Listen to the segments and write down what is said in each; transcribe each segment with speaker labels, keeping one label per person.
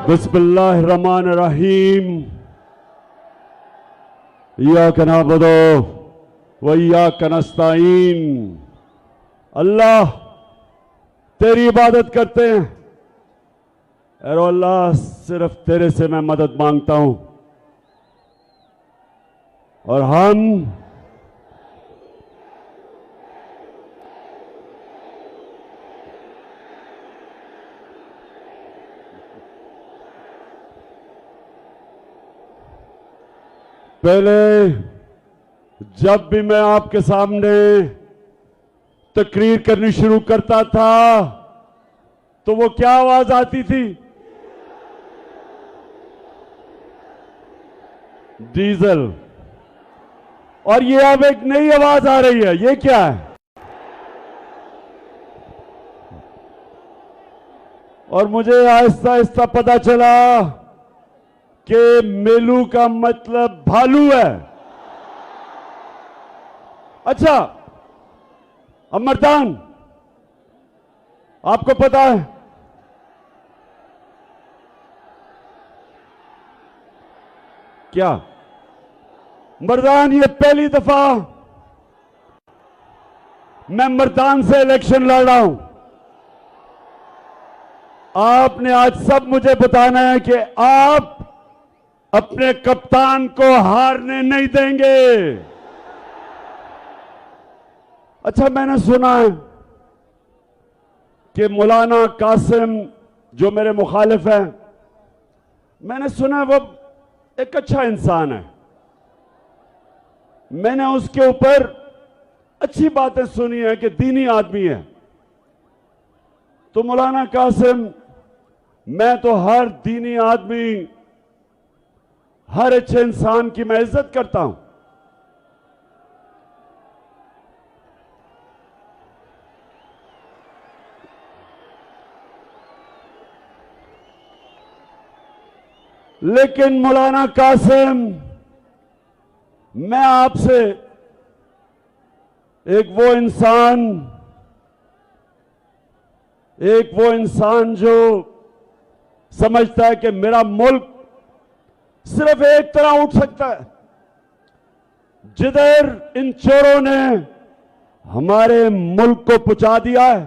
Speaker 1: बिस्मिल्लाहिर्रहमानिर्रहीम। इय्याका नअबुदु व इय्याका नस्तईन। अल्लाह तेरी इबादत करते हैं और अल्लाह सिर्फ तेरे से मैं मदद मांगता हूं। और हम पहले जब भी मैं आपके सामने तकरीर करनी शुरू करता था तो वो क्या आवाज आती थी? डीजल। और ये अब एक नई आवाज आ रही है, ये क्या है? और मुझे आहिस्ता आहिस्ता पता चला कि मेलू का मतलब भालू है। अच्छा अमरदान, आपको पता है क्या? मर्दान, ये पहली दफा मैं मर्दान से इलेक्शन लड़ रहा हूं। आपने आज सब मुझे बताना है कि आप अपने कप्तान को हारने नहीं देंगे। अच्छा, मैंने सुना है कि मौलाना कासिम जो मेरे मुखालिफ हैं, मैंने सुना है वो एक अच्छा इंसान है। मैंने उसके ऊपर अच्छी बातें सुनी है कि दीनी आदमी है। तो मौलाना कासिम, मैं तो हर दीनी आदमी, हर अच्छे इंसान की मैं इज्जत करता हूं, लेकिन मौलाना कासिम, मैं आपसे एक वो इंसान जो समझता है कि मेरा मुल्क सिर्फ एक तरह उठ सकता है, जिधर इन चोरों ने हमारे मुल्क को पुचा दिया है,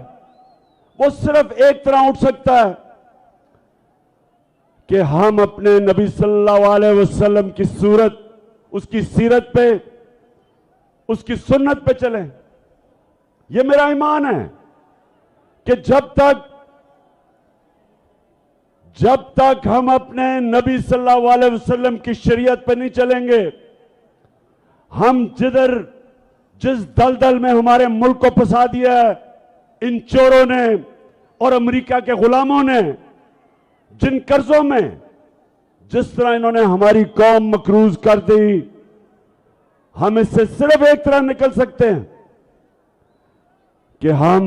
Speaker 1: वो सिर्फ एक तरह उठ सकता है कि हम अपने नबी सल्लल्लाहु अलैहि वसल्लम की सूरत, उसकी सीरत पे, उसकी सुन्नत पे चलें। यह मेरा ईमान है कि जब तक हम अपने नबी सल्लल्लाहु अलैहि वसल्लम की शरीयत पे नहीं चलेंगे, हम जिस दलदल में हमारे मुल्क को फंसा दिया है इन चोरों ने और अमेरिका के गुलामों ने, जिन कर्जों में जिस तरह इन्होंने हमारी कौम मकरूज कर दी, हम इससे सिर्फ एक तरह निकल सकते हैं कि हम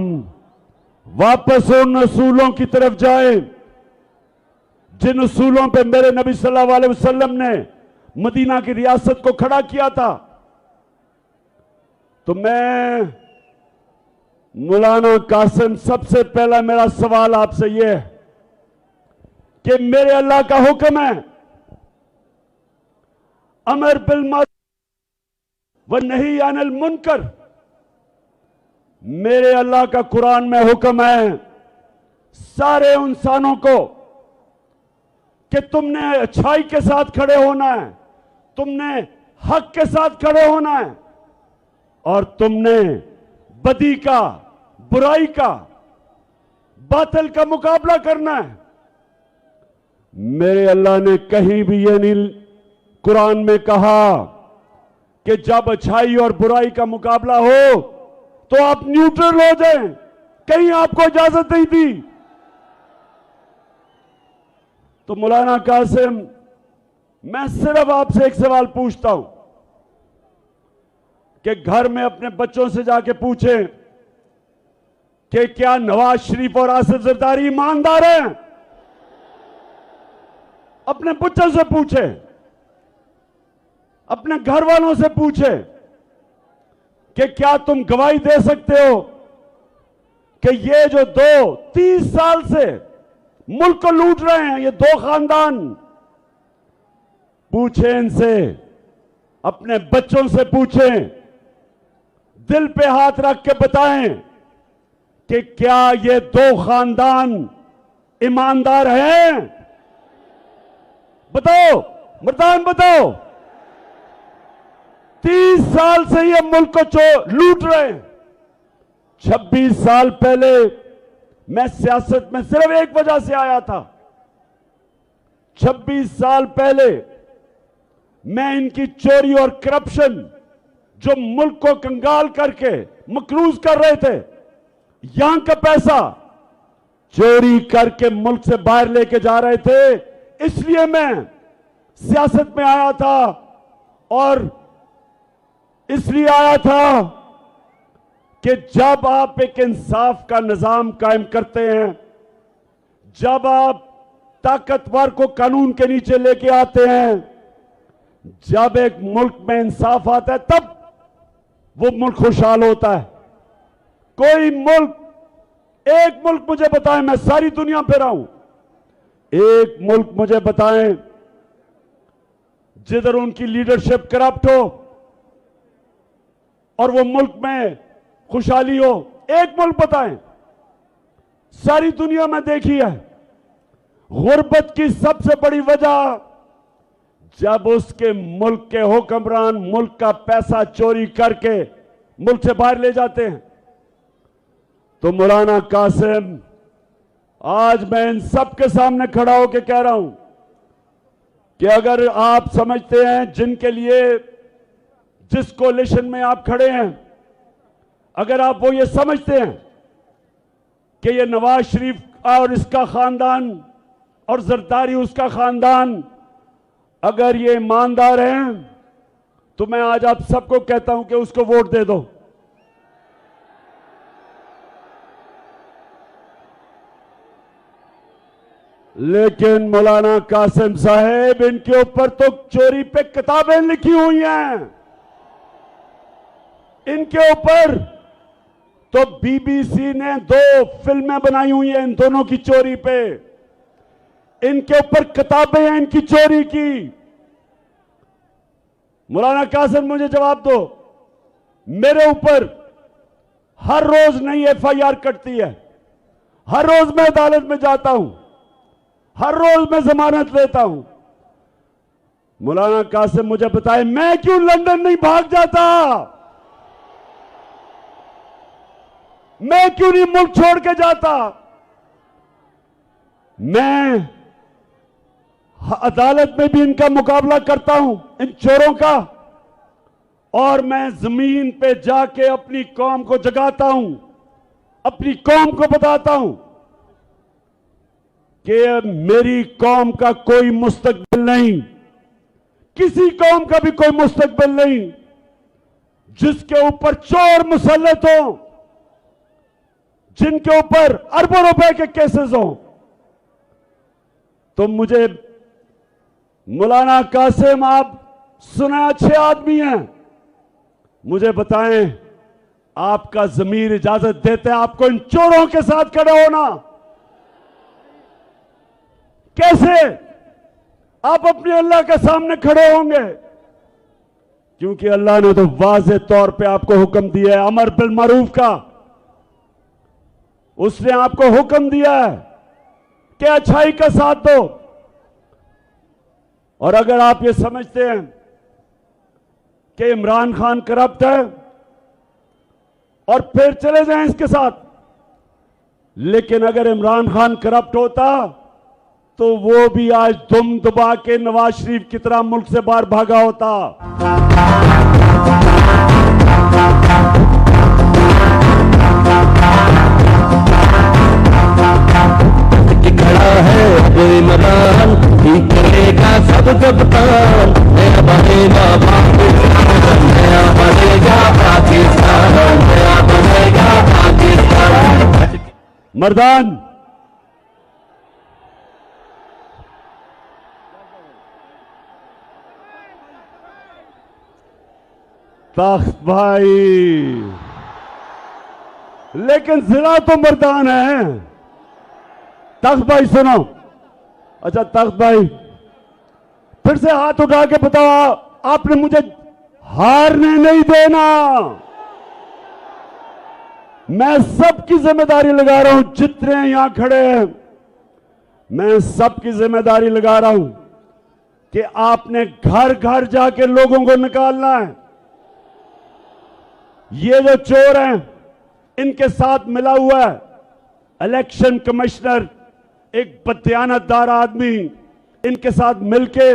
Speaker 1: वापस उन असूलों की तरफ जाएं जिन असूलों पे मेरे नबी सल्लल्लाहु अलैहि वसल्लम ने मदीना की रियासत को खड़ा किया था। तो मैं मौलाना कासिम, सबसे पहला मेरा सवाल आपसे यह है कि मेरे अल्लाह का हुक्म है, अमर बिल मारूफ व नही अनिल मुनकर। मेरे अल्लाह का कुरान में हुक्म है सारे इंसानों को कि तुमने अच्छाई के साथ खड़े होना है, तुमने हक के साथ खड़े होना है और तुमने बदी का, बुराई का, बातिल का मुकाबला करना है। मेरे अल्लाह ने कहीं भी यह नहीं कुरान में कहा कि जब अच्छाई और बुराई का मुकाबला हो तो आप न्यूट्रल हो जाएं, कहीं आपको इजाजत नहीं दी। तो मौलाना कासिम, मैं सिर्फ आपसे एक सवाल पूछता हूं कि घर में अपने बच्चों से जाके पूछें कि क्या नवाज शरीफ और आसिफ जरदारी ईमानदार हैं? अपने बच्चों से पूछे, अपने घर वालों से पूछे कि क्या तुम गवाही दे सकते हो कि ये जो 30 साल से मुल्क को लूट रहे हैं ये दो खानदान। पूछें इनसे, अपने बच्चों से पूछें, दिल पे हाथ रख के बताएं कि क्या ये दो खानदान ईमानदार हैं? बताओ मर्दान, बताओ। 30 साल से ये मुल्क को लूट रहे हैं। 26 साल पहले मैं सियासत में सिर्फ एक वजह से आया था। 26 साल पहले मैं इनकी चोरी और करप्शन, जो मुल्क को कंगाल करके मकरूज कर रहे थे, यहां का पैसा चोरी करके मुल्क से बाहर लेके जा रहे थे, इसलिए मैं सियासत में आया था। और इसलिए आया था कि जब आप एक इंसाफ का निजाम कायम करते हैं, जब आप ताकतवर को कानून के नीचे लेके आते हैं, जब एक मुल्क में इंसाफ आता है, तब वो मुल्क खुशहाल होता है। कोई मुल्क, एक मुल्क मुझे बताएं, मैं सारी दुनिया पे रहा हूं, एक मुल्क मुझे बताएं जिधर उनकी लीडरशिप करप्ट हो और वो मुल्क में खुशहाली हो। एक मुल्क बताएं। सारी दुनिया में देखी है, गुर्बत की सबसे बड़ी वजह जब उसके मुल्क के हुक्मरान मुल्क का पैसा चोरी करके मुल्क से बाहर ले जाते हैं। तो मौलाना कासिम, आज मैं इन सब के सामने खड़ा होकर कह रहा हूं कि अगर आप समझते हैं जिनके लिए, जिस कोलिशन में आप खड़े हैं, अगर आप वो ये समझते हैं कि ये नवाज शरीफ और इसका खानदान और जरदारी उसका खानदान अगर ये ईमानदार हैं, तो मैं आज आप सबको कहता हूं कि उसको वोट दे दो। लेकिन मौलाना कासिम साहब, इनके ऊपर तो चोरी पे किताबें लिखी हुई हैं। इनके ऊपर तो बीबीसी ने 2 फिल्में बनाई हुई हैं इन दोनों की चोरी पे। इनके ऊपर किताबें हैं इनकी चोरी की। मौलाना कासिम, मुझे जवाब दो, मेरे ऊपर हर रोज नई एफआईआर कटती है, हर रोज मैं अदालत में जाता हूं, हर रोज मैं जमानत लेता हूं। मौलाना कासिम मुझे बताए, मैं क्यों लंदन नहीं भाग जाता? मैं क्यों नहीं मुल्क छोड़ के जाता? मैं अदालत में भी इनका मुकाबला करता हूं, इन चोरों का, और मैं जमीन पे जाके अपनी कौम को जगाता हूं, अपनी कौम को बताता हूं कि मेरी कौम का कोई मुस्तकबिल नहीं, किसी कौम का भी कोई मुस्तकबिल नहीं जिसके ऊपर चोर मुसल्लत हो, जिनके ऊपर अरबों रुपए के केसेस हो। तो मुझे मौलाना कासिम, आप सुना अच्छे आदमी हैं, मुझे बताएं, आपका ज़मीर इजाजत देते हैं आपको इन चोरों के साथ खड़े होना? कैसे आप अपने अल्लाह के सामने खड़े होंगे? क्योंकि अल्लाह ने तो वाज़ेह तौर पे आपको हुक्म दिया है अमर बिल मारूफ का। उसने आपको हुक्म दिया है कि अच्छाई का साथ दो। और अगर आप ये समझते हैं कि इमरान खान करप्ट है और फिर चले जाएं इसके साथ, लेकिन अगर इमरान खान करप्ट होता तो वो भी आज दुम दबा के नवाज शरीफ की तरह मुल्क से बाहर भागा होता।
Speaker 2: खड़ा है वो इमरान, ठीक करेगा सब कप्तान, नया बनेगा पाकिस्तान, नया बनेगा पाकिस्तान, नया बनेगा पाकिस्तान।
Speaker 1: मर्दान, तख्त भाई, लेकिन जिला तो मर्दान है। तख्त भाई सुनो। अच्छा तख्त भाई फिर से हाथ उठा के बताओ, आपने मुझे हारने नहीं देना। मैं सबकी जिम्मेदारी लगा रहा हूं, जितने यहां खड़े हैं मैं सबकी जिम्मेदारी लगा रहा हूं कि आपने घर घर जाके लोगों को निकालना है। ये जो चोर हैं इनके साथ मिला हुआ है इलेक्शन कमिश्नर, एक बदयानतदार आदमी, इनके साथ मिलके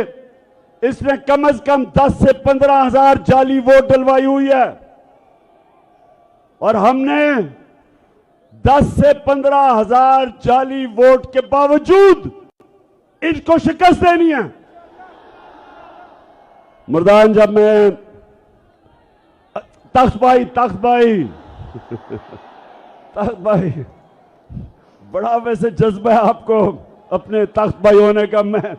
Speaker 1: इसने कम से कम 10 से 15 हजार जाली वोट डलवाई हुई है और हमने 10 से 15 हजार जाली वोट के बावजूद इनको शिकस्त देनी है। मुर्दान जब मैं तख्त भाई तख्त भाई बड़ा वैसे जज्बा है आपको अपने तख्त भाई होने का। मैं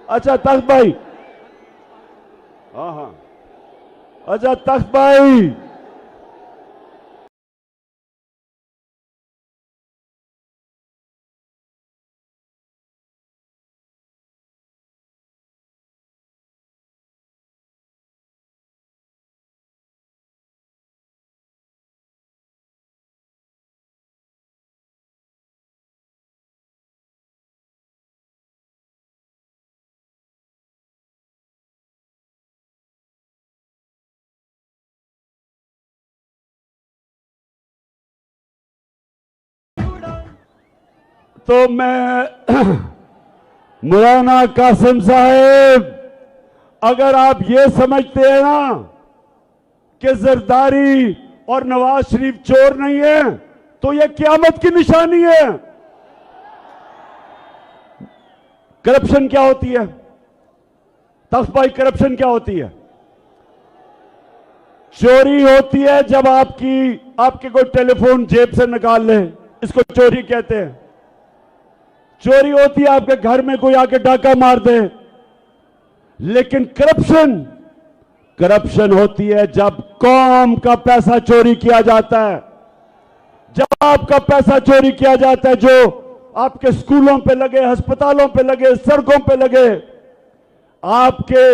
Speaker 1: अच्छा तख्त भाई, हाँ अच्छा तख्त भाई तो मैं मौलाना कासिम साहब, अगर आप ये समझते हैं ना कि जरदारी और नवाज शरीफ चोर नहीं है तो ये क़यामत की निशानी है। करप्शन क्या होती है तख्त भाई? करप्शन क्या होती है? चोरी होती है जब आपके कोई टेलीफोन जेब से निकाल ले, इसको चोरी कहते हैं। चोरी होती है आपके घर में कोई आके डाका मार दे। लेकिन करप्शन होती है जब कौम का पैसा चोरी किया जाता है, जब आपका पैसा चोरी किया जाता है, जो आपके स्कूलों पे लगे, अस्पतालों पे लगे, सड़कों पे लगे, आपके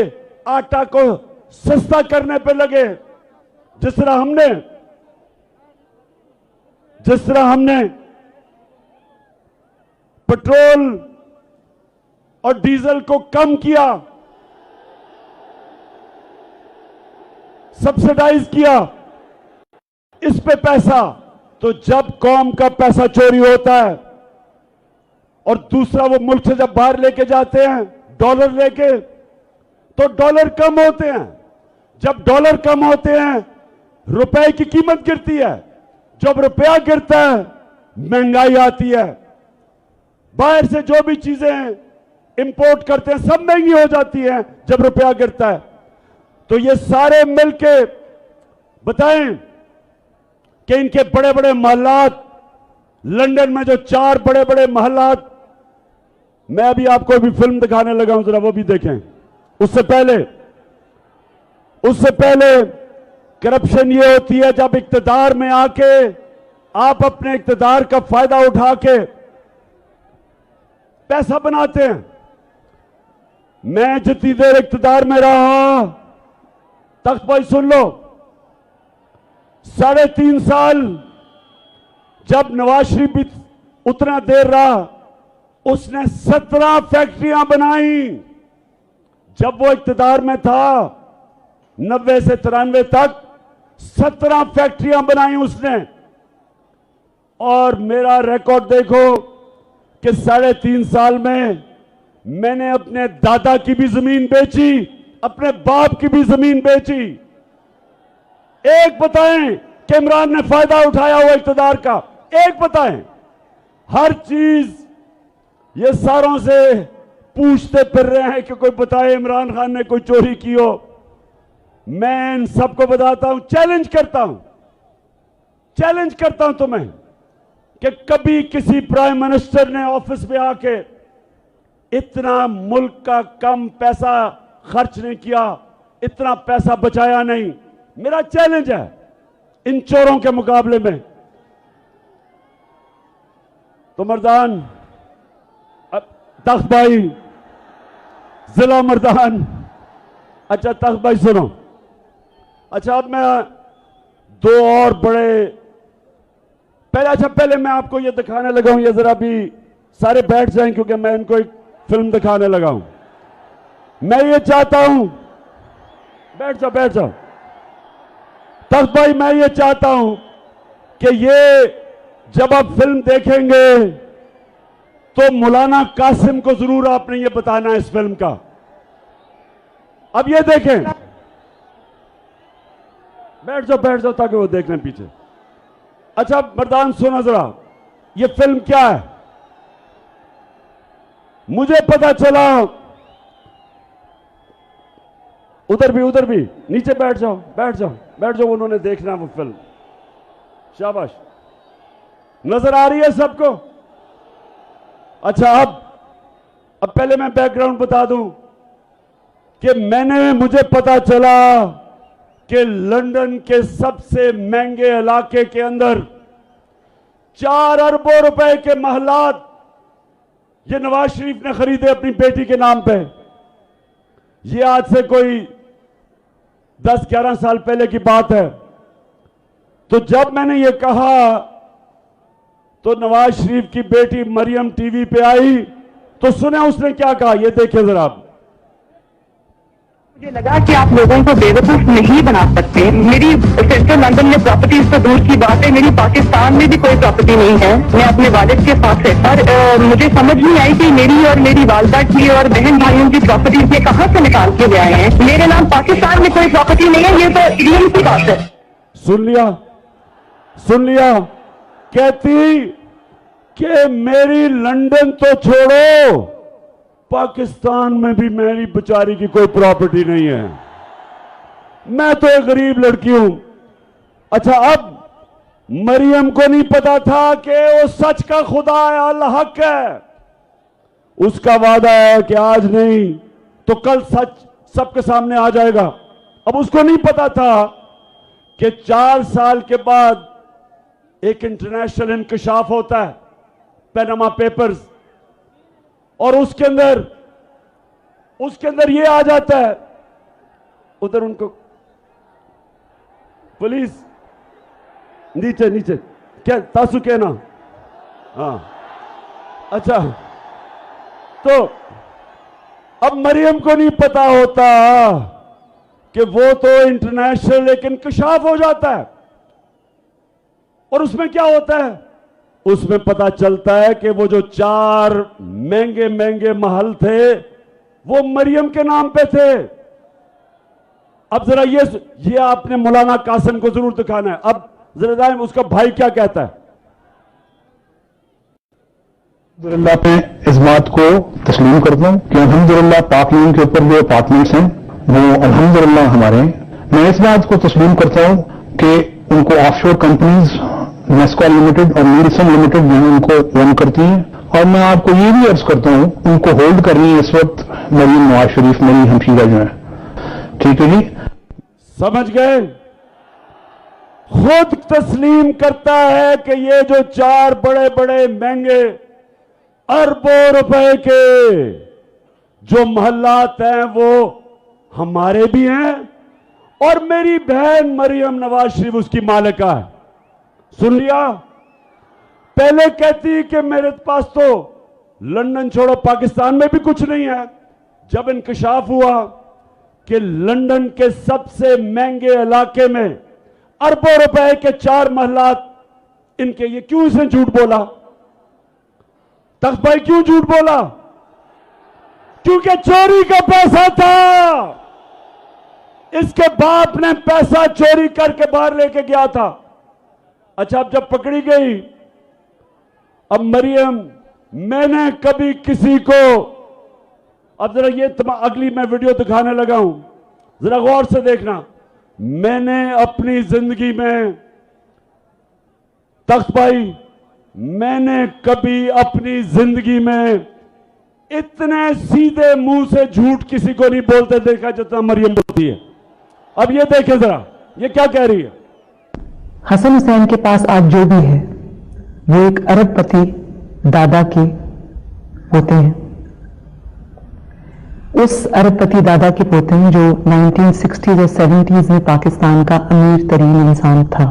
Speaker 1: आटा को सस्ता करने पे लगे। जिस तरह हमने पेट्रोल और डीजल को कम किया, सब्सिडाइज किया, इस पे पैसा। तो जब कौम का पैसा चोरी होता है और दूसरा वो मुल्क से जब बाहर लेके जाते हैं डॉलर लेके, तो डॉलर कम होते हैं। जब डॉलर कम होते हैं रुपए की कीमत गिरती है। जब रुपया गिरता है महंगाई आती है। बाहर से जो भी चीजें इंपोर्ट करते हैं सब महंगी हो जाती हैं जब रुपया गिरता है। तो ये सारे मिलके बताएं कि इनके बड़े बड़े महलात, लंदन में जो 4 बड़े बड़े महलात, मैं अभी आपको भी फिल्म दिखाने लगा हूं, जरा वो भी देखें। उससे पहले करप्शन ये होती है जब इक्तदार में आके आप अपने इक्तदार का फायदा उठा के पैसा बनाते हैं। मैं जितनी देर इक्तदार में रहा, तख्त भाई सुन लो, 3.5 साल जब नवाज शरीफ भी उतना देर रहा, उसने 17 फैक्ट्रियां बनाई। जब वो इक्तदार में था 90 से 93 तक 17 फैक्ट्रियां बनाई उसने। और मेरा रिकॉर्ड देखो कि 3.5 साल में मैंने अपने दादा की भी जमीन बेची, अपने बाप की भी जमीन बेची। एक बताएं कि इमरान ने फायदा उठाया हुआ इक्तदार का? एक बताएं। हर चीज ये सारों से पूछते फिर रहे हैं कि कोई बताए इमरान खान ने कोई चोरी की हो। मैं इन सबको बताता हूं, चैलेंज करता हूं तुम्हें कि कभी किसी प्राइम मिनिस्टर ने ऑफिस में आके इतना मुल्क का कम पैसा खर्च नहीं किया, इतना पैसा बचाया नहीं। मेरा चैलेंज है इन चोरों के मुकाबले में। तो मर्दान, तख्त भाई, जिला मर्दान, अच्छा तख्त भाई सुनो, अच्छा अब मैं दो और बड़े पहले मैं आपको ये दिखाने लगा हूं, ये जरा भी सारे बैठ जाएं क्योंकि मैं इनको एक फिल्म दिखाने लगा हूं। मैं ये चाहता हूं, बैठ जाओ तख्त भाई, मैं ये चाहता हूं कि ये जब आप फिल्म देखेंगे तो मौलाना कासिम को जरूर आपने ये बताना है इस फिल्म का। अब ये देखें, बैठ जाओ ताकि वो देख लें पीछे। अच्छा मर्दान सुनो जरा, ये फिल्म क्या है? मुझे पता चला, उधर भी नीचे बैठ जाओ, उन्होंने देखना वो फिल्म। शाबाश, नजर आ रही है सबको? अच्छा अब पहले मैं बैकग्राउंड बता दूं कि मुझे पता चला कि लंदन के सबसे महंगे इलाके के अंदर 4 अरबों रुपए के महलात ये नवाज शरीफ ने खरीदे अपनी बेटी के नाम पे। ये आज से कोई 10-11 साल पहले की बात है। तो जब मैंने ये कहा तो नवाज शरीफ की बेटी मरियम टीवी पे आई, तो सुने उसने क्या कहा, ये देखिए जरा।
Speaker 3: मुझे लगा कि आप लोगों को बेवकूफ नहीं बना सकते। मेरी सेंट्रल लंदन में प्रॉपर्टीज तो दूर की बात है, मेरी पाकिस्तान में भी कोई प्रॉपर्टी नहीं है। मैं अपने वालिद के पास है, और मुझे समझ नहीं आई कि मेरी और मेरी वालदा की और बहन भाइयों की प्रॉपर्टीज ये कहाँ से निकाल के ले आए हैं। मेरे नाम पाकिस्तान में कोई प्रॉपर्टी नहीं है, ये तो रियल की बात है।
Speaker 1: सुन लिया, कहती कि मेरी लंदन तो छोड़ो, पाकिस्तान में भी मेरी बेचारी की कोई प्रॉपर्टी नहीं है, मैं तो एक गरीब लड़की हूं। अच्छा अब मरियम को नहीं पता था कि वो सच का खुदा है, अल्लाह हक है, उसका वादा है कि आज नहीं तो कल सच सबके सामने आ जाएगा। अब उसको नहीं पता था कि 4 साल के बाद एक इंटरनेशनल इंकशाफ होता है, पैनामा पेपर्स, और उसके अंदर ये आ जाता है। उधर उनको पुलिस नीचे क्या तासु कहना, हाँ अच्छा। तो अब मरियम को नहीं पता होता कि वो तो इंटरनेशनल एक इंकशाफ हो जाता है, और उसमें क्या होता है, उसमें पता चलता है कि वो जो 4 महंगे महल थे वो मरियम के नाम पे थे। अब जरा ये आपने मौलाना कासिम को जरूर दिखाना है। अब जरा जाए उसका भाई क्या कहता है।
Speaker 4: अल्हम्दुलिल्लाह पे इस बात को तस्लीम करता हूँ कि अल्हम्दुलिल्लाह पाक यून के ऊपर जो अपार्टमेंट्स हैं वो अल्हम्दुलिल्लाह हमारे हैं। मैं इस बात को तस्लीम करता हूँ कि उनको ऑफशोर कंपनीज नेस्को लिमिटेड और नीलसन लिमिटेड जो है उनको ओन करती हैं, और मैं आपको ये भी अर्ज करता हूँ उनको होल्ड करनी है इस वक्त मरियम नवाज शरीफ मेरी हमशीरा जो है। ठीक है जी,
Speaker 1: समझ गए? खुद तस्लीम करता है कि ये जो 4 बड़े महंगे अरबों रुपए के जो महल्लात हैं वो हमारे भी हैं, और मेरी बहन मरियम नवाज शरीफ उसकी मालिका है। सुन लिया? पहले कहती कि मेरे पास तो लंदन छोड़ो पाकिस्तान में भी कुछ नहीं है। जब इंकशाफ हुआ कि लंदन के सबसे महंगे इलाके में अरबों रुपए के 4 महलात इनके, ये क्यों इसने झूठ बोला? तख्त भाई क्यों झूठ बोला? क्योंकि चोरी का पैसा था, इसके बाप ने पैसा चोरी करके बाहर लेके गया था। अच्छा अब जब पकड़ी गई, अब मरियम, मैंने कभी किसी को, अब जरा ये अगली मैं वीडियो दिखाने लगा हूं, जरा गौर से देखना। मैंने अपनी जिंदगी में, तख्त भाई, मैंने कभी अपनी जिंदगी में इतने सीधे मुंह से झूठ किसी को नहीं बोलते देखा जितना मरियम बोलती है। अब ये देखें जरा, ये क्या कह रही है।
Speaker 3: हसन हुसैन के पास आज जो भी है वो एक अरबपति दादा के पोते हैं, उस अरबपति दादा के पोते हैं जो 1960s और 70s में पाकिस्तान का अमीर तरीन इंसान था।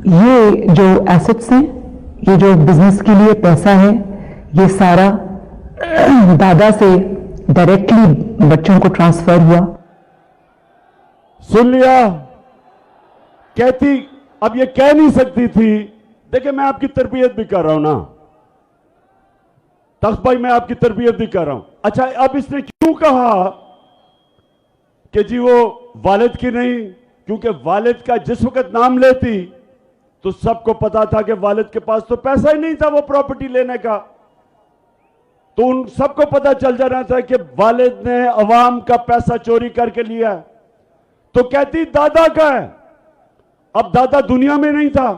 Speaker 3: ये जो एसेट्स हैं, ये जो बिजनेस के लिए पैसा है, ये सारा दादा से डायरेक्टली बच्चों को ट्रांसफर हुआ।
Speaker 1: सुन लिया? कहती अब ये कह नहीं सकती थी। देखिए, मैं आपकी तरबियत भी कर रहा हूं ना तख्त भाई, मैं आपकी तरबियत भी कर रहा हूं। अच्छा, अब इसने क्यों कहा कि जी वो वालिद की नहीं? क्योंकि वालिद का जिस वक्त नाम लेती तो सबको पता था कि वालिद के पास तो पैसा ही नहीं था वो प्रॉपर्टी लेने का, तो उन सबको पता चल जाना था कि वालिद ने अवाम का पैसा चोरी करके लिया। तो कहती दादा का है। अब दादा दुनिया में नहीं था।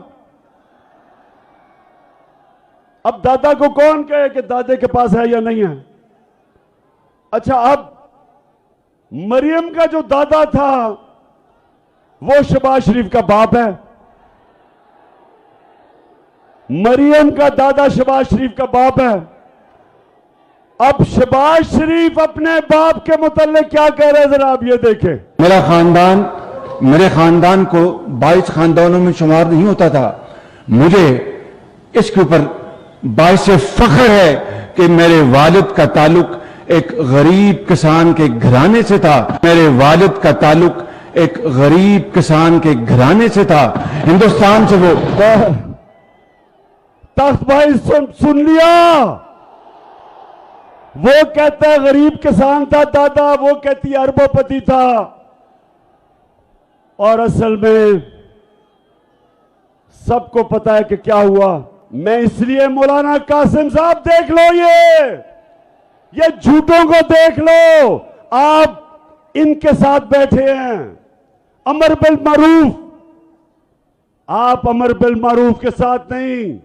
Speaker 1: अब दादा को कौन कहे कि दादे के पास है या नहीं है? अच्छा, अब मरियम का जो दादा था वो शहबाज शरीफ का बाप है। मरियम का दादा शहबाज शरीफ का बाप है। अब शहबाज शरीफ अपने बाप के मुताल्लिक क्या कह रहे हैं, जरा आप ये देखें।
Speaker 5: मेरे खानदान को 22 खानदानों में शुमार नहीं होता था। मुझे इसके ऊपर बाइस फख्र है कि मेरे वालिद का ताल्लुक एक गरीब किसान के घराने से था। मेरे वालिद का ताल्लुक एक गरीब किसान के घराने से था। हिंदुस्तान से वो
Speaker 1: तख्त भाई सुन लिया? वो कहता है गरीब किसान था दादा, वो कहती अरबोपति था। और असल में सबको पता है कि क्या हुआ। मैं इसलिए मौलाना कासिम साहब, देख लो ये झूठों को देख लो। आप इनके साथ बैठे हैं, अमर बिल मारूफ। आप अमर बिल मारूफ के साथ नहीं,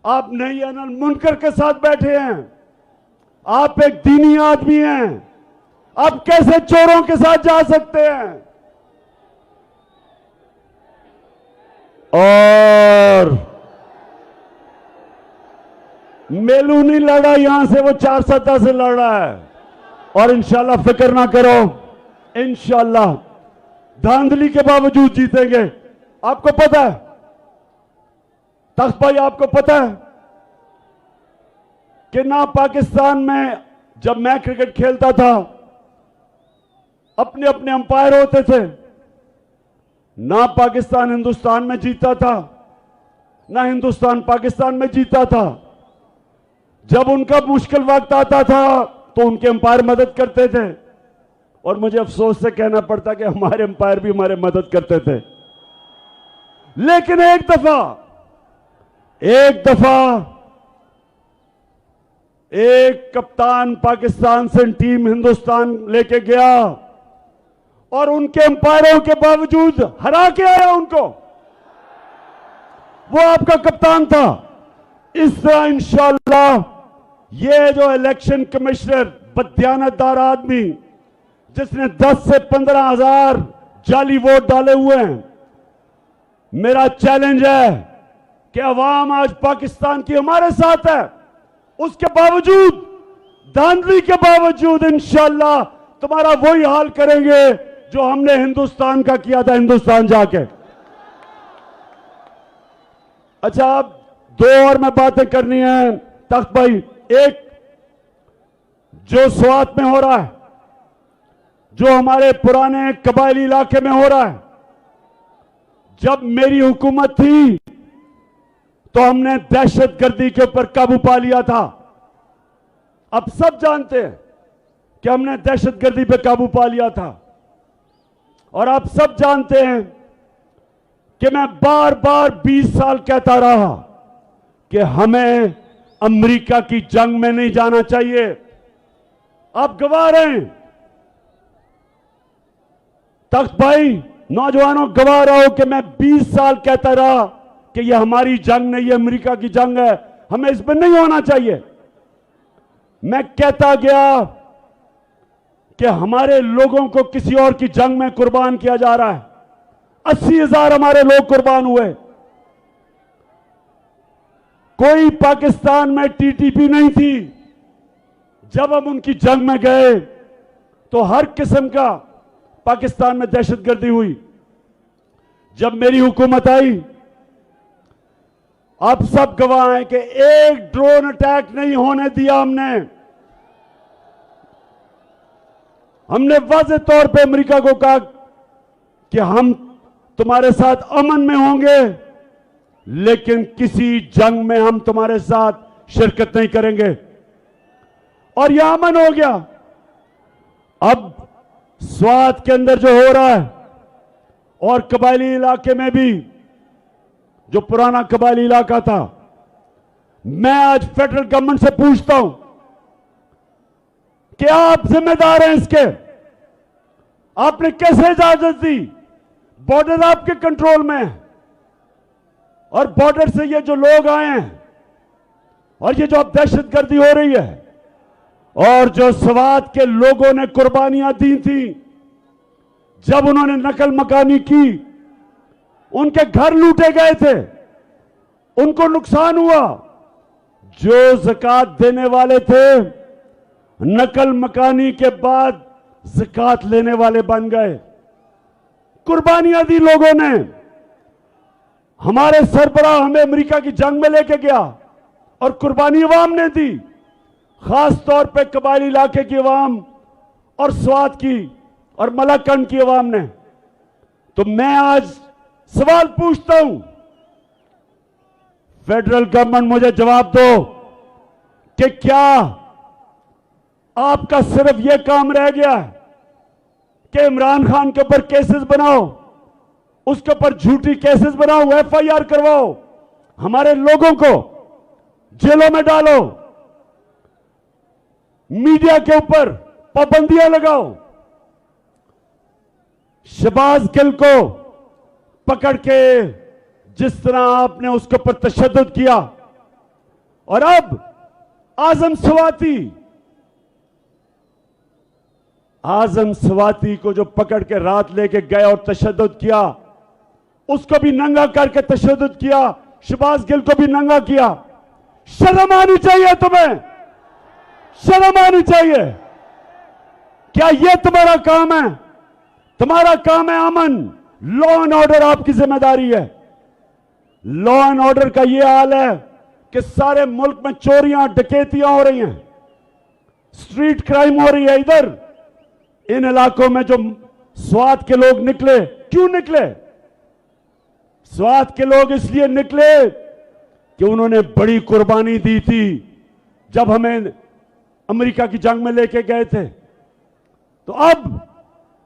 Speaker 1: आप नही अनिल मुनकर के साथ बैठे हैं। आप एक दीनी आदमी हैं, आप कैसे चोरों के साथ जा सकते हैं? और मेलू नहीं लड़ा यहां से, वो 4 सत्ता से लड़ रहा है। और इंशाल्लाह फिक्र ना करो, इंशाल्लाह धांधली के बावजूद जीतेंगे। आपको पता है तख्त भाई, आपको पता है कि ना पाकिस्तान में जब मैं क्रिकेट खेलता था अपने अपने अंपायर होते थे, ना पाकिस्तान हिंदुस्तान में जीता था, ना हिंदुस्तान पाकिस्तान में जीता था। जब उनका मुश्किल वक्त आता था तो उनके अंपायर मदद करते थे, और मुझे अफसोस से कहना पड़ता कि हमारे अंपायर भी हमारे मदद करते थे। लेकिन एक दफा एक कप्तान पाकिस्तान से टीम हिंदुस्तान लेके गया और उनके अंपायरों के बावजूद हरा के आया उनको। वो आपका कप्तान था। इस तरह इंशाअल्लाह ये जो इलेक्शन कमिश्नर बददियानतदार आदमी जिसने 10 से 15 हजार जाली वोट डाले हुए हैं, मेरा चैलेंज है कि अवाम आज पाकिस्तान की हमारे साथ है। उसके बावजूद, धांधली के बावजूद इंशाअल्लाह तुम्हारा वही हाल करेंगे जो हमने हिंदुस्तान का किया था हिंदुस्तान जाके। अच्छा, अब 2 और मैं बातें करनी है तख्त भाई। एक, जो स्वात में हो रहा है, जो हमारे पुराने कबायली इलाके में हो रहा है, जब मेरी हुकूमत थी तो हमने दहशतगर्दी के ऊपर काबू पा लिया था। अब सब जानते हैं कि हमने दहशतगर्दी पे काबू पा लिया था। और आप सब जानते हैं कि मैं बार बार 20 साल कहता रहा कि हमें अमेरिका की जंग में नहीं जाना चाहिए। आप गवाह रहे हैं तख्त भाई, नौजवानों गवाह रहो कि मैं 20 साल कहता रहा कि यह हमारी जंग नहीं, ये अमेरिका की जंग है, हमें इसमें नहीं होना चाहिए। मैं कहता गया कि हमारे लोगों को किसी और की जंग में कुर्बान किया जा रहा है। 80,000 हमारे लोग कुर्बान हुए। कोई पाकिस्तान में टीटीपी नहीं थी। जब हम उनकी जंग में गए तो हर किस्म का पाकिस्तान में दहशतगर्दी हुई। जब मेरी हुकूमत आई, आप सब गवाह हैं कि एक ड्रोन अटैक नहीं होने दिया हमने वाज़ेह तौर पे अमेरिका को कहा कि हम तुम्हारे साथ अमन में होंगे, लेकिन किसी जंग में हम तुम्हारे साथ शिरकत नहीं करेंगे। और यह अमन हो गया। अब स्वात के अंदर जो हो रहा है और कबायली इलाके में भी, जो पुराना कबायली इलाका था, मैं आज फेडरल गवर्नमेंट से पूछता हूं कि आप जिम्मेदार हैं इसके। आपने कैसे इजाजत दी? बॉर्डर आपके कंट्रोल में है और बॉर्डर से ये जो लोग आए हैं और ये जो अब दहशतगर्दी हो रही है और जो स्वात के लोगों ने कुर्बानियां दी थी, जब उन्होंने नकल मकानी की, उनके घर लूटे गए थे, उनको नुकसान हुआ। जो ज़कात देने वाले थे, नकल मकानी के बाद ज़कात लेने वाले बन गए। कुर्बानियां दी लोगों ने। हमारे सरबराह हमें अमेरिका की जंग में लेके गया और कुर्बानी अवाम ने दी, खास तौर पे कबायली इलाके की अवाम और स्वात की और मलाकंड की अवाम ने। तो मैं आज सवाल पूछता हूं, फेडरल गवर्नमेंट मुझे जवाब दो कि क्या आपका सिर्फ यह काम रह गया है कि इमरान खान के ऊपर केसेस बनाओ, उसके ऊपर झूठी केसेस बनाओ, एफआईआर करवाओ, हमारे लोगों को जेलों में डालो, मीडिया के ऊपर पाबंदियां लगाओ, शहबाज गिल को पकड़ के जिस तरह आपने उसके ऊपर तशद्दुद किया, और अब आजम स्वाति को जो पकड़ के रात लेके गए और तशद्दुद किया, उसको भी नंगा करके तशद्दुद किया, शहबाज गिल को भी नंगा किया। शर्म आनी चाहिए तुम्हें, शर्म आनी चाहिए। क्या यह तुम्हारा काम है? तुम्हारा काम है अमन, लॉ एंड ऑर्डर आपकी जिम्मेदारी है। लॉ एंड ऑर्डर का यह हाल है कि सारे मुल्क में चोरियां डकैतियां हो रही हैं, स्ट्रीट क्राइम हो रही है। इधर इन इलाकों में जो स्वात के लोग निकले, क्यों निकले? स्वात के लोग इसलिए निकले कि उन्होंने बड़ी कुर्बानी दी थी जब हमें अमेरिका की जंग में लेके गए थे। तो अब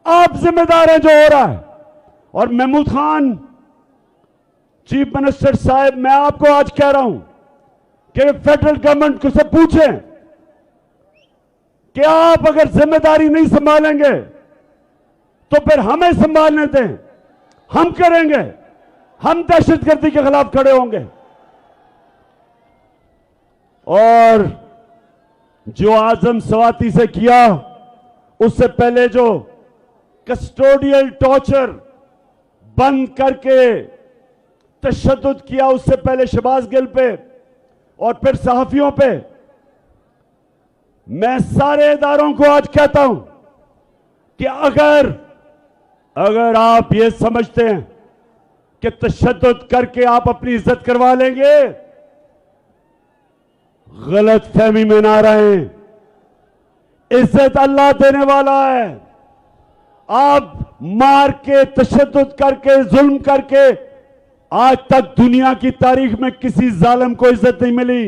Speaker 1: आप जिम्मेदार हैं जो हो रहा है। और महमूद खान चीफ मिनिस्टर साहब, मैं आपको आज कह रहा हूं कि फेडरल गवर्नमेंट को से पूछें कि आप अगर जिम्मेदारी नहीं संभालेंगे तो फिर हमें संभालने दें, हम करेंगे, हम दहशतगर्दी के खिलाफ खड़े होंगे। और जो आजम स्वाति से किया, उससे पहले जो कस्टोडियल टॉर्चर बंद करके तशद्दुद किया, उससे पहले शहबाज गिल पे और फिर सहाफियों पे, मैं सारे इदारों को आज कहता हूं कि अगर आप ये समझते हैं कि तशद्दुद करके आप अपनी इज्जत करवा लेंगे, गलत फहमी में ना रहें। इज्जत अल्लाह देने वाला है। आप मार के, तशद्दुद करके, जुल्म करके, आज तक दुनिया की तारीख में किसी जालिम को इज्जत नहीं मिली।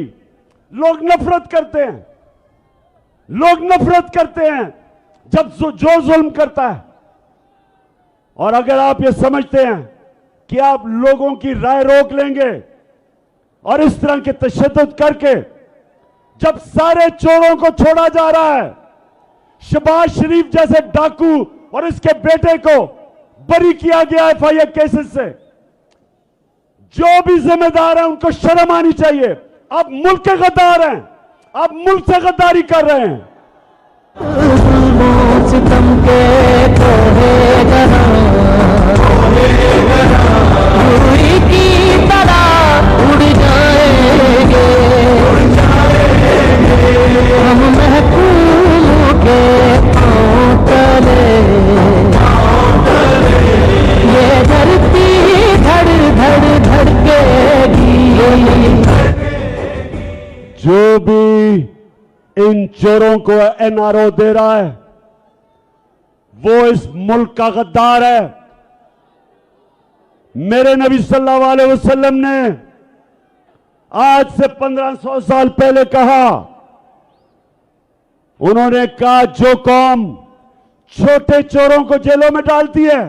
Speaker 1: लोग नफरत करते हैं, लोग नफरत करते हैं जब जो जुल्म करता है। और अगर आप ये समझते हैं कि आप लोगों की राय रोक लेंगे और इस तरह के तशद्दुद करके जब सारे चोरों को छोड़ा जा रहा है, शहबाज शरीफ जैसे डाकू और इसके बेटे को बरी किया गया एफआईआर केसेस से, जो भी जिम्मेदार है उनको शर्म आनी चाहिए। आप मुल्क के गद्दार हैं, आप मुल्क से गद्दारी कर रहे हैं।
Speaker 2: सितम के की तरह उड़ जाएंगे,
Speaker 1: भी इन चोरों को एनआरओ दे रहा है वो इस मुल्क का गद्दार है। मेरे नबी सल्लल्लाहु अलैहि वसल्लम ने आज से 1500 साल पहले कहा, उन्होंने कहा जो कौम छोटे चोरों को जेलों में डालती है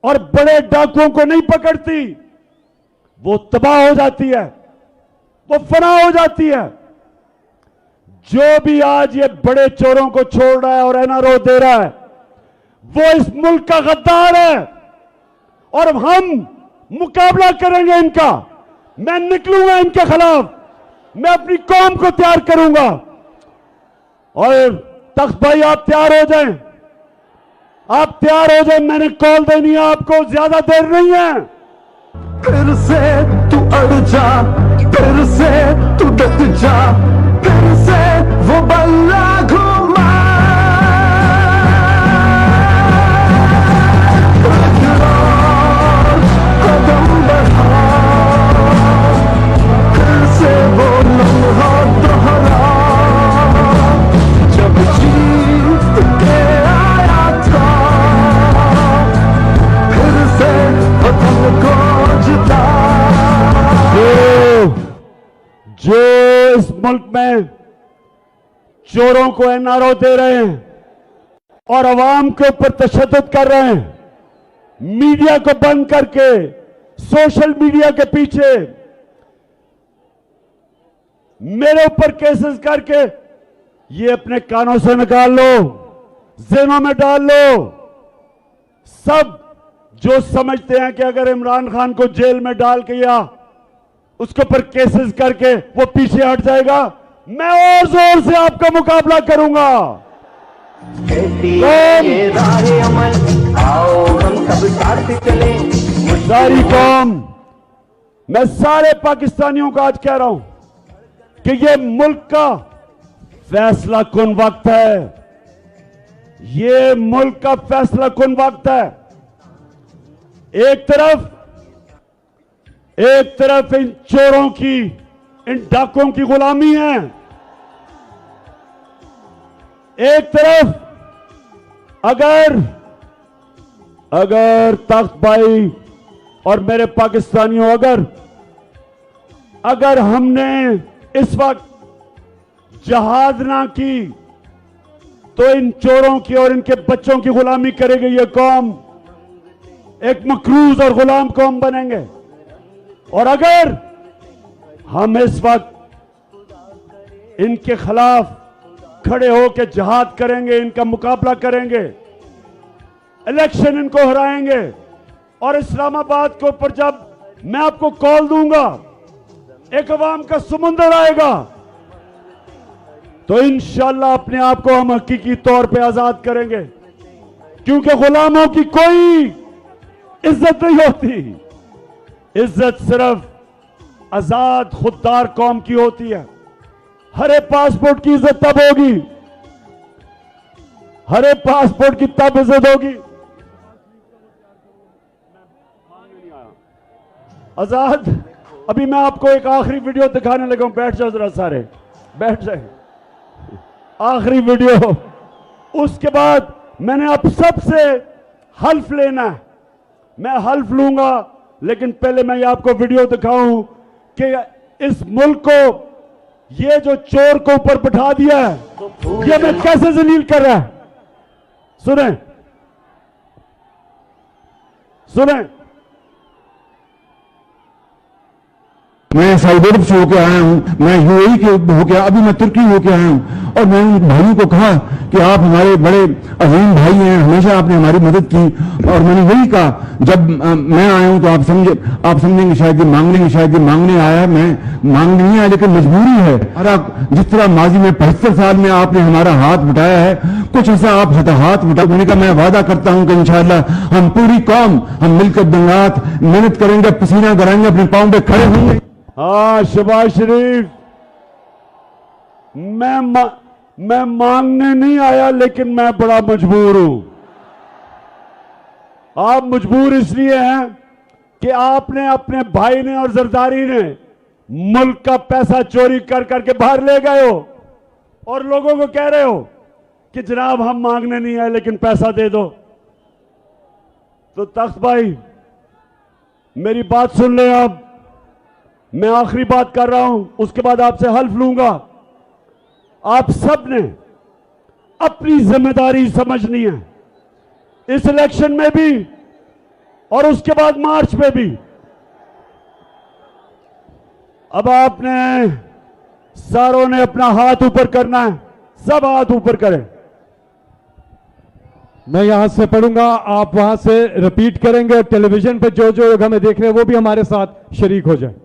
Speaker 1: और बड़े डाकुओं को नहीं पकड़ती वो तबाह हो जाती है, वो फना हो जाती है। जो भी आज ये बड़े चोरों को छोड़ रहा है और एनआरओ दे रहा है वो इस मुल्क का गद्दार है और हम मुकाबला करेंगे इनका। मैं निकलूंगा इनके खिलाफ, मैं अपनी कौम को तैयार करूंगा। और तख्त भाई आप तैयार हो जाएं, आप तैयार हो जाएं, मैंने कॉल देनी है आपको, ज्यादा देर नहीं है।
Speaker 2: फिर से तू अड़ जा, फिर से तू डट जा, फिर से वो बल्ला घुमा। कदम बढ़ा, फिर से वो लम्हा दोहरा जब जीत के आया था, फिर से वतन को जिता।
Speaker 1: जो इस मुल्क में चोरों को एनआरओ दे रहे हैं और अवाम के ऊपर तशद्दुद कर रहे हैं, मीडिया को बंद करके सोशल मीडिया के पीछे मेरे ऊपर केसेस करके, ये अपने कानों से निकाल लो, जेनों में डाल लो। सब जो समझते हैं कि अगर इमरान खान को जेल में डाल के या उसके ऊपर केसेस करके वो पीछे हट जाएगा, मैं और जोर से आपका मुकाबला करूंगा। सारी कौम, मैं सारे पाकिस्तानियों को आज कह रहा हूं कि ये मुल्क का फैसला कुन वक्त है, ये मुल्क का फैसला कुन वक्त है। एक तरफ इन चोरों की, इन डाकुओं की गुलामी है, एक तरफ अगर तख्त भाई और मेरे पाकिस्तानियों, अगर हमने इस वक्त जहाद ना की तो इन चोरों की और इनके बच्चों की गुलामी करेगी ये कौम, एक मकरूज और गुलाम कौम बनेंगे। और अगर हम इस वक्त इनके खिलाफ खड़े होकर जिहाद करेंगे, इनका मुकाबला करेंगे, इलेक्शन इनको हराएंगे और इस्लामाबाद के ऊपर जब मैं आपको कॉल दूंगा एक अवाम का समुंदर आएगा तो इंशाअल्लाह अपने आप को हम हकीकी तौर पे आजाद करेंगे, क्योंकि गुलामों की कोई इज्जत नहीं होती। इज्जत सिर्फ आजाद खुददार कौम की होती है। हरे पासपोर्ट की इज्जत तब होगी, हरे पासपोर्ट की तब इज्जत होगी। आजाद, अभी मैं आपको एक आखिरी वीडियो दिखाने लगा हूं, बैठ जाओ जरा, सारे बैठ जाए। आखिरी वीडियो, उसके बाद मैंने आप सबसे हल्फ लेना है, मैं हल्फ लूंगा, लेकिन पहले मैं ये आपको वीडियो दिखाऊं कि इस मुल्क को ये जो चोर को ऊपर बिठा दिया है ये मैं कैसे जलील कर रहा है। सुने सुने,
Speaker 5: मैं सऊदी अरब से होकर आया हूं, मैं यूएई के होकर, अभी मैं तुर्की होकर आया हूं, और मैंने उन भाइयों को कहा कि आप हमारे बड़े अजीम भाई हैं, हमेशा आपने हमारी मदद की। और मैंने यही कहा, जब मैं आया हूं तो आप समझेंगे शायद ये मांगने आया, मैं मांगने नहीं आया, लेकिन मजबूरी है। जिस तरह माजी में 75 साल में आपने हमारा हाथ बटाया है, कुछ ऐसा आप हाथ बटा। मैंने कहा मैं वादा करता हूं कि इंशाअल्लाह हम पूरी कौम, हम मिलकर दिन रात मेहनत करेंगे, पसीना गराएंगे, अपने पांव पे खड़े होंगे।
Speaker 1: हाँ शहबाज शरीफ, मैं मांगने नहीं आया, लेकिन मैं बड़ा मजबूर हूं। आप मजबूर इसलिए हैं कि आपने, अपने भाई ने और जरदारी ने मुल्क का पैसा चोरी कर करके बाहर ले गए हो और लोगों को कह रहे हो कि जनाब हम मांगने नहीं आए लेकिन पैसा दे दो। तो तख्त भाई मेरी बात सुन ले। अब मैं आखिरी बात कर रहा हूं, उसके बाद आपसे हल्फ लूंगा। आप सब ने अपनी जिम्मेदारी समझनी है, इस इलेक्शन में भी और उसके बाद मार्च में भी। अब आपने सारों ने अपना हाथ ऊपर करना है, सब हाथ ऊपर करें।
Speaker 6: मैं यहां से पढ़ूंगा, आप वहां से रिपीट करेंगे। टेलीविजन पे जो जो लोग हमें देख रहे हैं वो भी हमारे साथ शरीक हो जाए।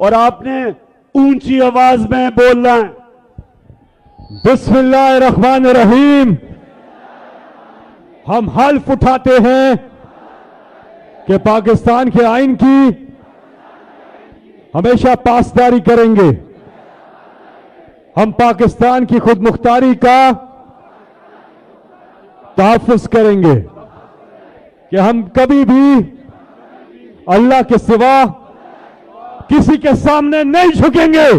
Speaker 1: और आपने ऊंची आवाज में बोलना है।
Speaker 6: बिस्मिल्लाहिर्रहमानिर्रहीम। हम हल्फ उठाते हैं कि पाकिस्तान के आइन की हमेशा पासदारी करेंगे। हम पाकिस्तान की खुद मुख्तारी का तहफ़्फ़ुज़ करेंगे कि हम कभी भी अल्लाह के सिवा किसी के सामने नहीं झुकेंगे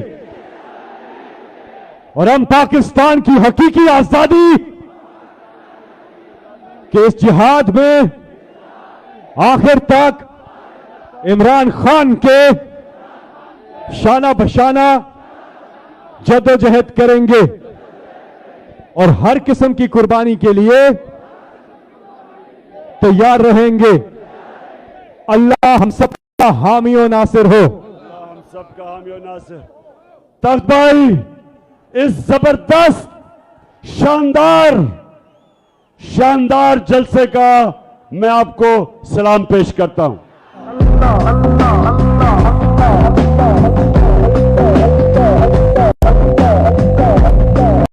Speaker 6: और हम पाकिस्तान की हकीकी आजादी के इस जिहाद में आखिर तक इमरान खान के शाना बशाना जद्दोजहद करेंगे और हर किस्म की कुर्बानी के लिए तैयार रहेंगे। अल्लाह हम सबका हामी और नासिर हो।
Speaker 1: हम सबका हामी और नासिर। तख्त भाई इस जबरदस्त शानदार जलसे का मैं आपको सलाम पेश करता हूं।
Speaker 2: अल्लाह अल्लाह